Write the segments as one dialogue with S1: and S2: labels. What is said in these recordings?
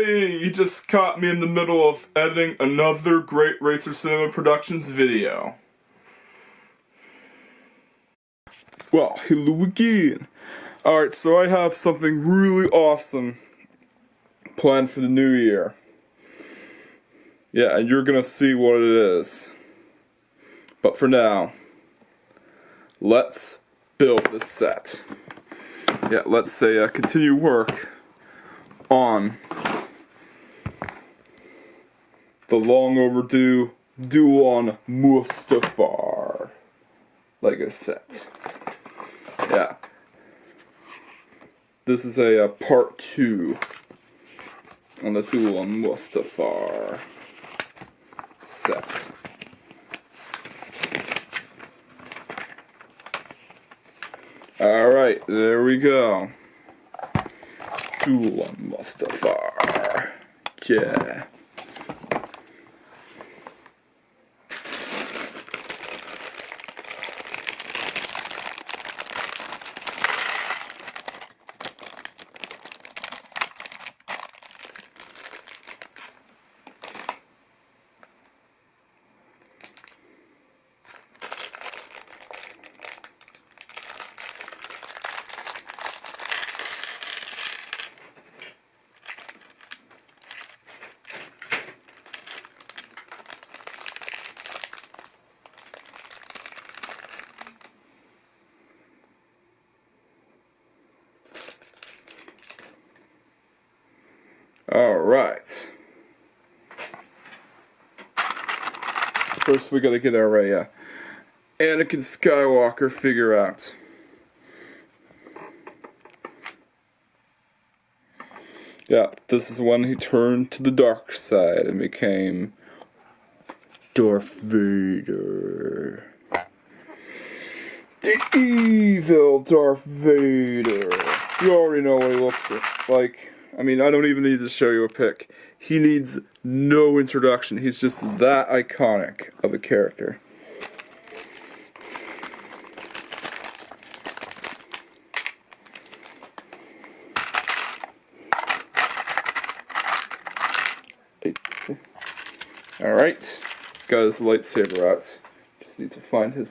S1: Hey, you just caught me in the middle of editing another Great Racer Cinema Productions video. Well, hello again. Alright, so I have something really awesome planned for the new year. Yeah, and you're gonna see what it is. But for now, let's build this set. Yeah, let's say continue work on the long overdue Duel on Mustafar Lego set. Yeah. This is a part 2 on the Duel on Mustafar set. Alright, there we go. Duel on Mustafar. Yeah. Alright. First we gotta get our Anakin Skywalker figure out. Yeah, this is when he turned to the dark side and became Darth Vader. The evil Darth Vader. You already know what he looks like. I mean, I don't even need to show you a pic. He needs no introduction. He's just that iconic of a character. Alright, got his lightsaber out. Just need to find his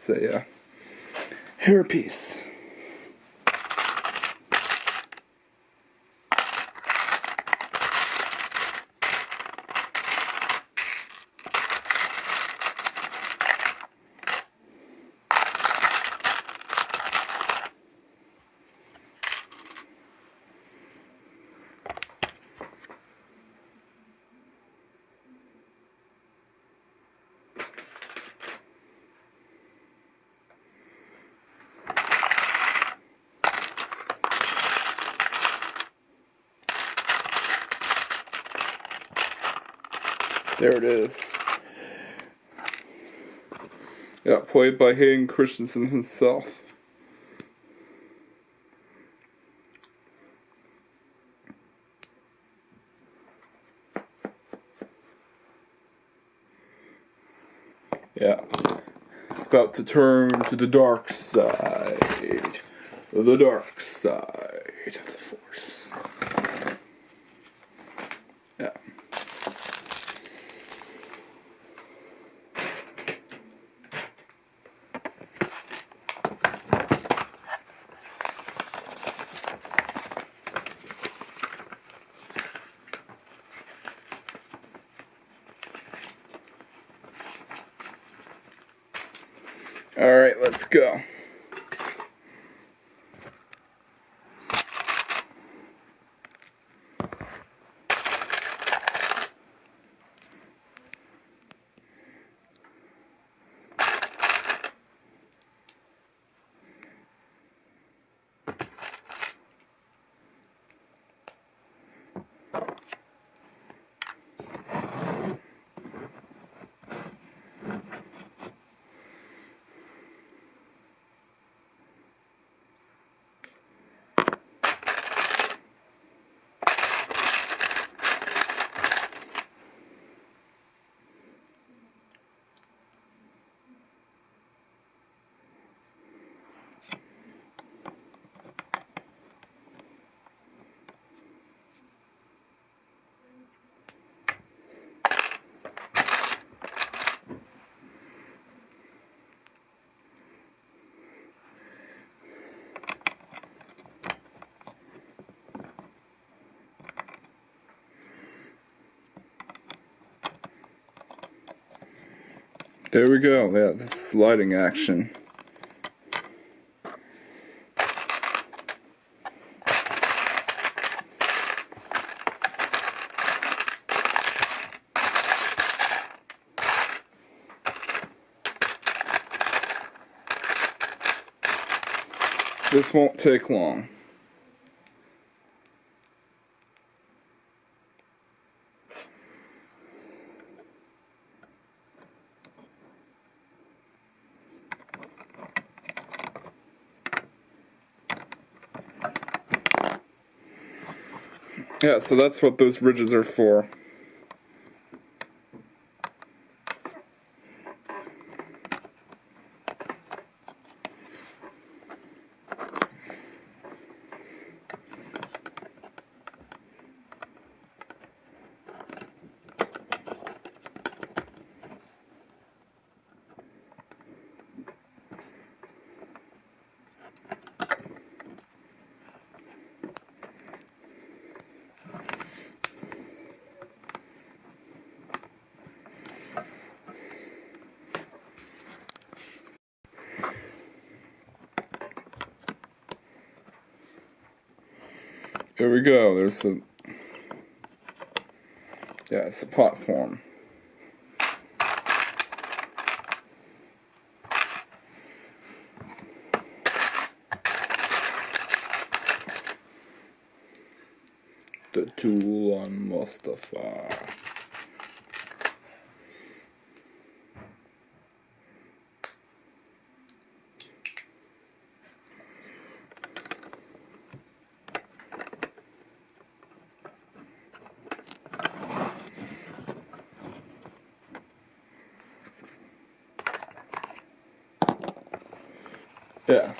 S1: hairpiece. There it is. Yeah, played by Hayden Christensen himself. Yeah. It's about to turn to the dark side. The dark side of the Force. Yeah. Alright, let's go. There we go. Yeah, the sliding action. This won't take long. Yeah, so that's what those ridges are for. Here we go. There's a, yeah, it's a platform. The Duel on Mustafar. Yeah.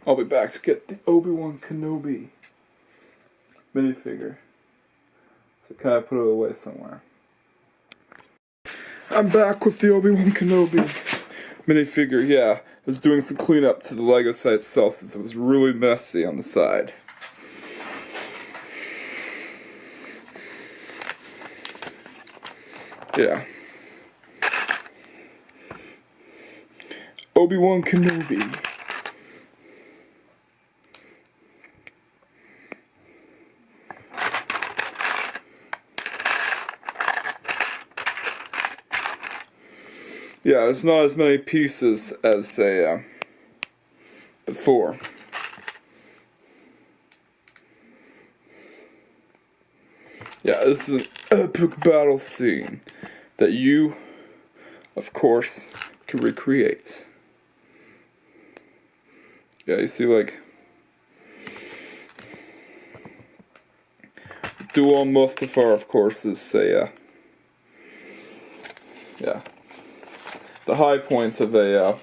S1: I'll be back to get the Obi Wan Kenobi minifigure. So can I put it away somewhere? I'm back with the Obi Wan Kenobi minifigure. Yeah, I was doing some cleanup to the Lego set itself since it was really messy on the side. Yeah. Obi Wan Kenobi. Yeah, it's not as many pieces as before. Yeah, this is an epic battle scene that you, of course, can recreate. Yeah, you see, like, Duel on Mustafar, of course, is yeah, the high points of a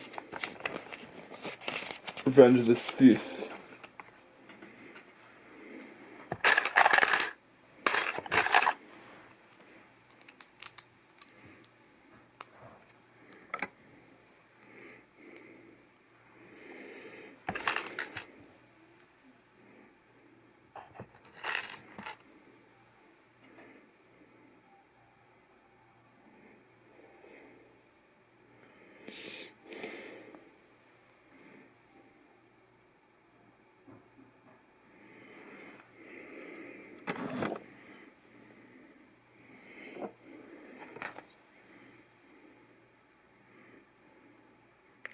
S1: Revenge of the Sith.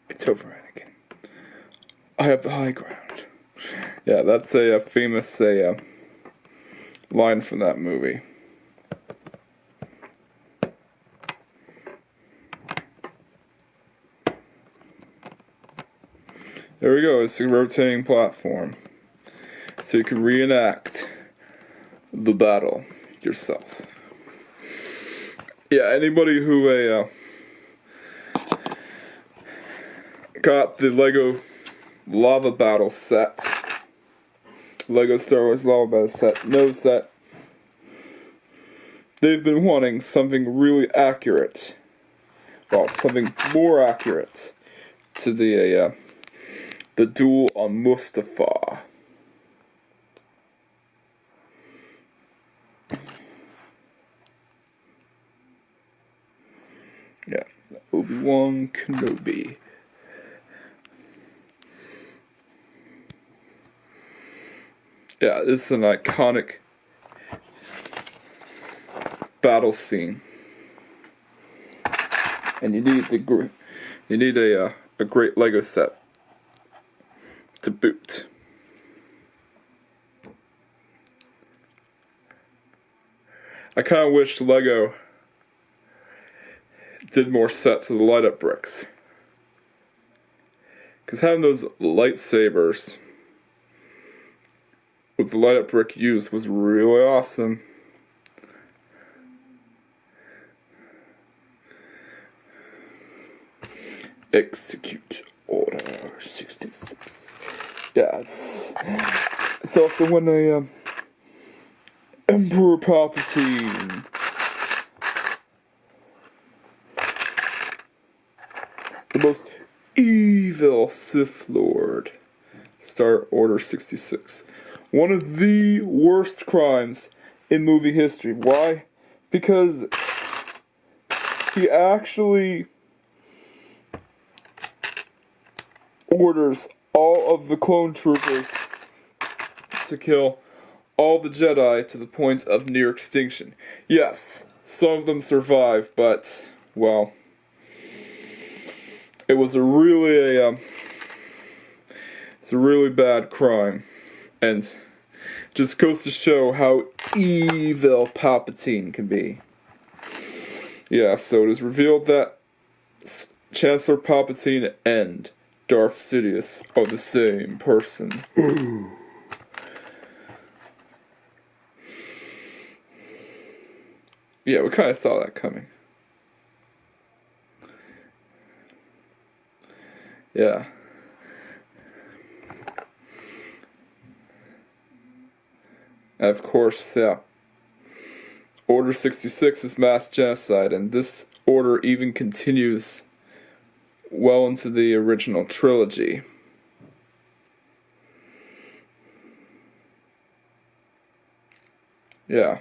S1: It's over, Anakin. I have the high ground. Yeah, that's a famous line from that movie. There we go, it's a rotating platform. So you can reenact the battle yourself. Yeah, anybody who got the Lego Lava Battle set, Lego Star Wars Lava Battle set, knows that they've been wanting something really accurate. Well, something more accurate to the Duel on Mustafar. Yeah, Obi Wan Kenobi. Yeah, this is an iconic battle scene, and you need a great Lego set to boot. I kind of wish Lego did more sets with light up bricks, because having those lightsabers with the light up brick used was really awesome. Execute Order 66. Yeah, it's also when Emperor Palpatine the most evil Sith Lord. Start Order 66. One of the worst crimes in movie history. Why? Because he actually orders all of the clone troopers to kill all the Jedi to the point of near extinction. Yes, some of them survive, but, well, it was it's a really bad crime, and just goes to show how evil Palpatine can be. Yeah, so it is revealed that Chancellor Palpatine and Darth Sidious are the same person. Yeah, we kind of saw that coming. Yeah. And of course, yeah. Order 66 is mass genocide, and this order even continues well into the original trilogy. Yeah.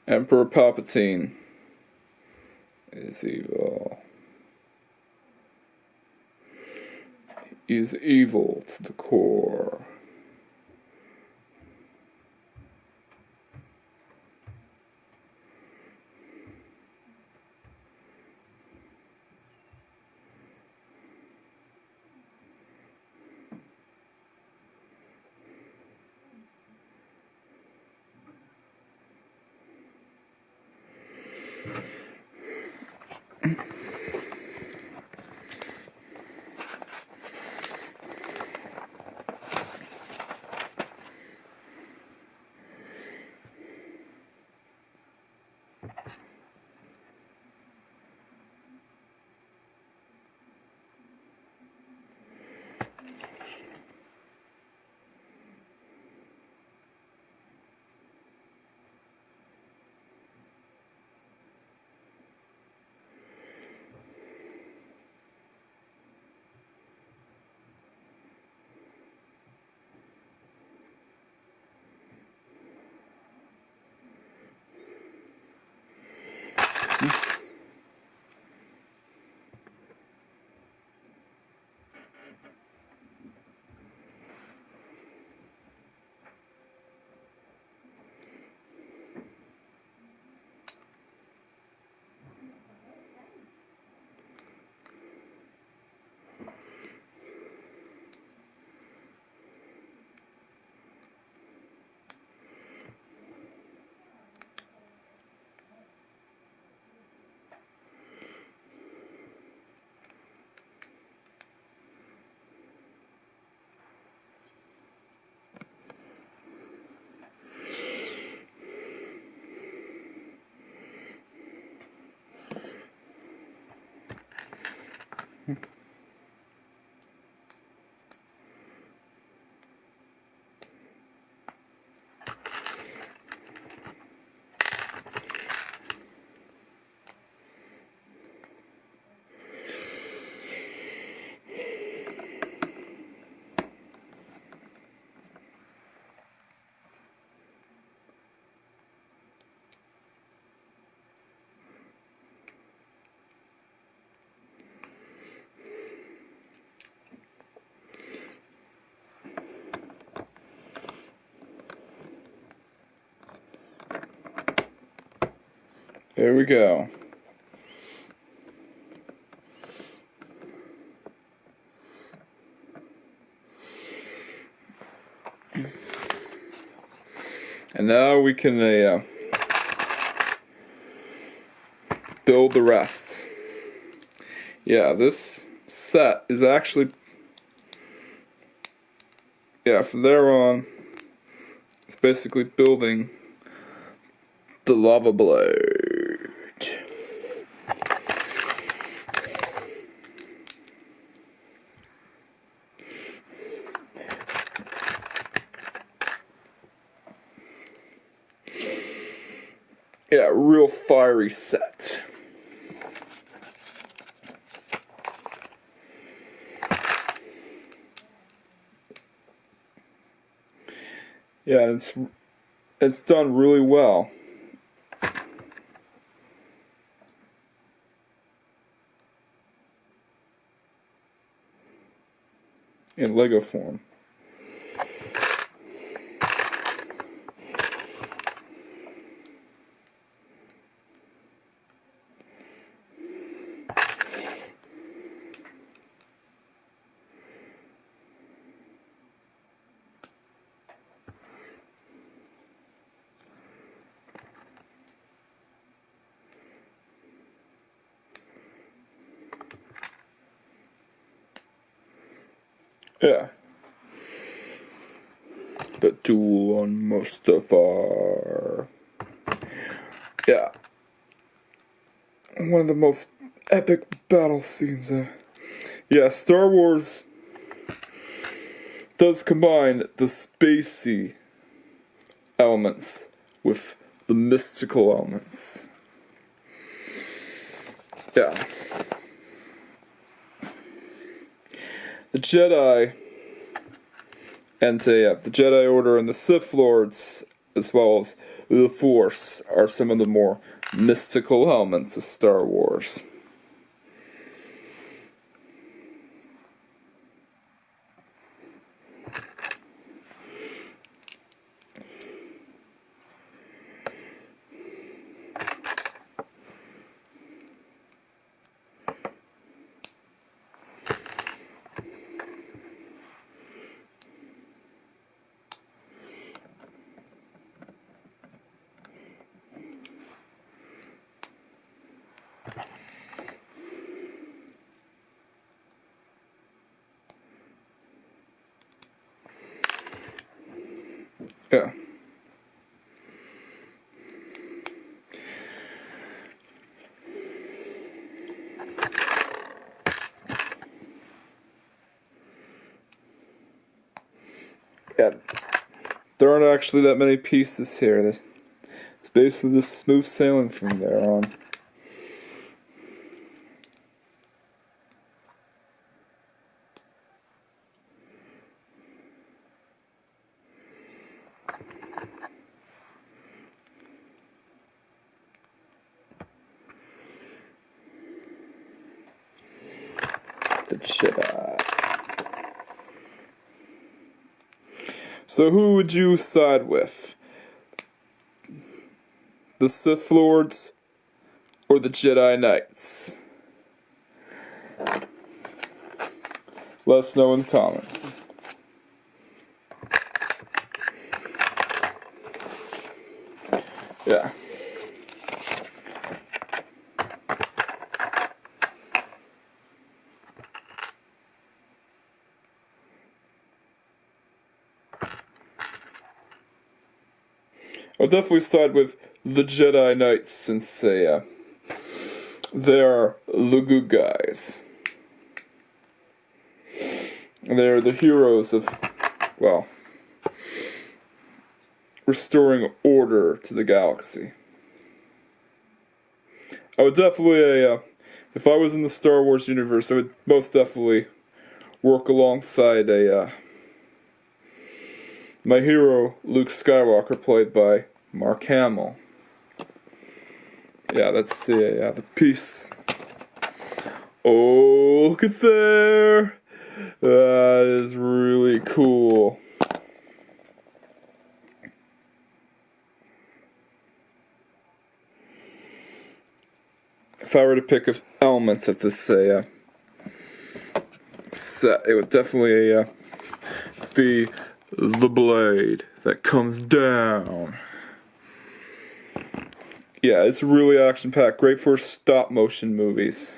S1: Emperor Palpatine is evil. He is evil to the core. There we go. And now we can build the rest. Yeah, this set is actually, from there on, it's basically building the lava blade. Yeah, real fiery set. Yeah, it's done really well. In Lego form. Yeah. The Duel on Mustafar. Yeah. One of the most epic battle scenes. Yeah, Star Wars does combine the spacey elements with the mystical elements. Yeah. The Jedi and the Jedi Order and the Sith Lords, as well as the Force, are some of the more mystical elements of Star Wars. Yeah. Yeah. There aren't actually that many pieces here. It's basically just smooth sailing from there on. the Jedi. So who would you side with? The Sith Lords or the Jedi Knights? Let us know in the comments. Yeah. I'll definitely side with the Jedi Knights since they are the good guys. They're the heroes of, well, restoring order to the galaxy. I would definitely, if I was in the Star Wars universe, I would most definitely work alongside my hero, Luke Skywalker, played by Mark Hamill. Yeah, that's the piece. Oh, look at there! That is really cool. If I were to pick elements of this set, it would definitely be the blade that comes down. Yeah, it's really action-packed. Great for stop-motion movies.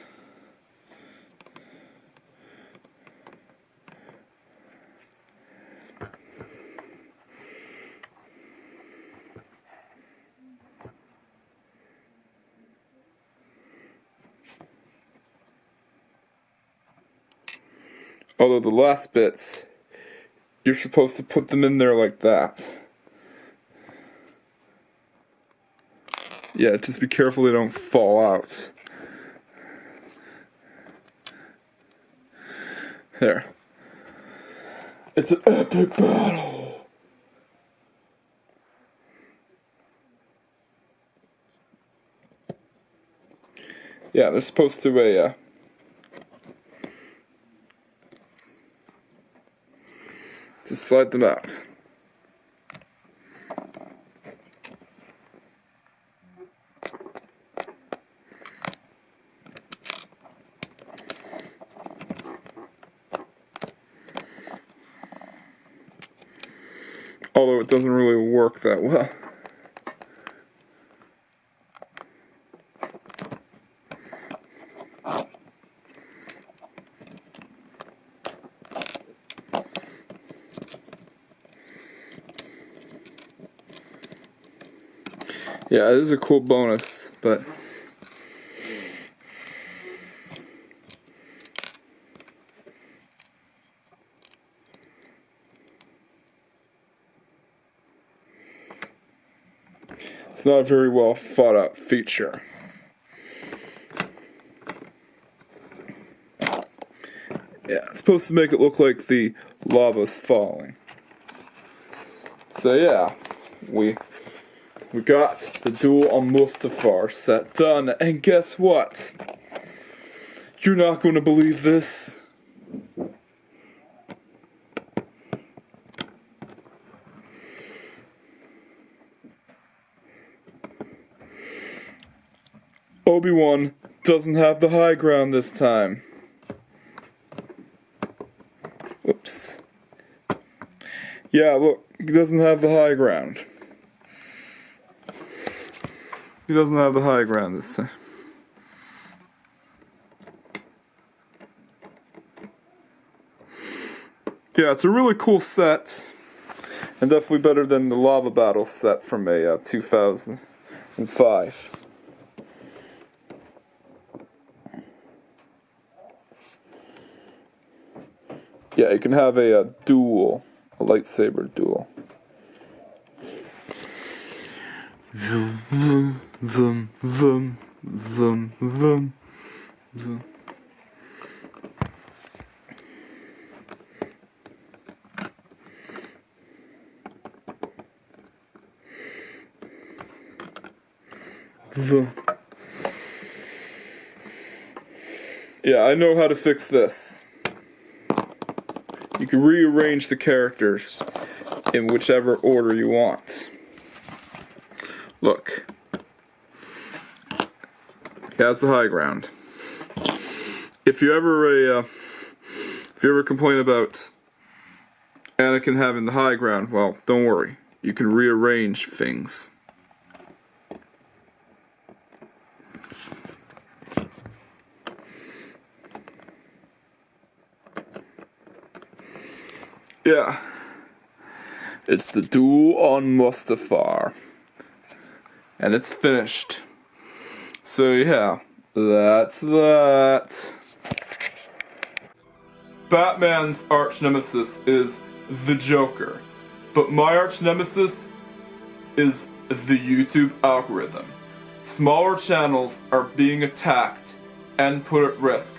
S1: Although the last bits, you're supposed to put them in there like that. Yeah, just be careful they don't fall out. There. It's an epic battle! Yeah, they're supposed to, to slide them out. Although it doesn't really work that well. Yeah, it is a cool bonus, but it's not a very well thought out feature. Yeah, it's supposed to make it look like the lava's falling. So yeah, we got the Duel on Mustafar set done, and guess what? You're not going to believe this. Obi Wan doesn't have the high ground this time. Whoops. Yeah, look, he doesn't have the high ground. He doesn't have the high ground this time. Yeah, it's a really cool set. And definitely better than the Lava Battle set from 2005. Yeah, you can have a duel, a lightsaber duel. Vroom, vroom, vroom, vroom, vroom, vroom. Yeah, I know how to fix this. you can rearrange the characters in whichever order you want. Look. He has the high ground. If you ever complain about Anakin having the high ground, well, don't worry. You can rearrange things. Yeah. It's the Duel on Mustafar. And it's finished. So yeah, that's that. Batman's arch nemesis is the Joker, but my arch nemesis is the YouTube algorithm. Smaller channels are being attacked and put at risk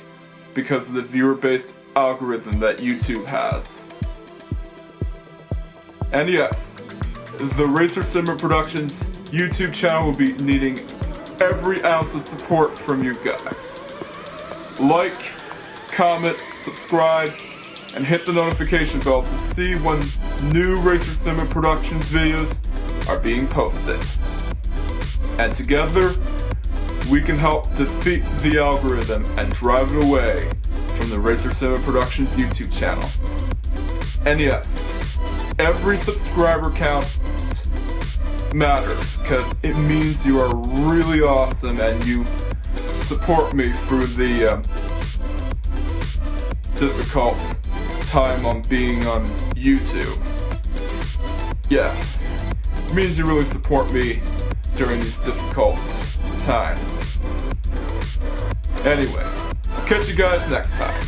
S1: because of the viewer-based algorithm that YouTube has. And yes, the Racer Simmer Productions YouTube channel will be needing every ounce of support from you guys. Like, comment, subscribe, and hit the notification bell to see when new Racer Simmer Productions videos are being posted. And together, we can help defeat the algorithm and drive it away from the Racer Simmer Productions YouTube channel. And yes, every subscriber count matters, because it means you are really awesome and you support me through the difficult time on being on YouTube. Yeah, it means you really support me during these difficult times. Anyways, I'll catch you guys next time.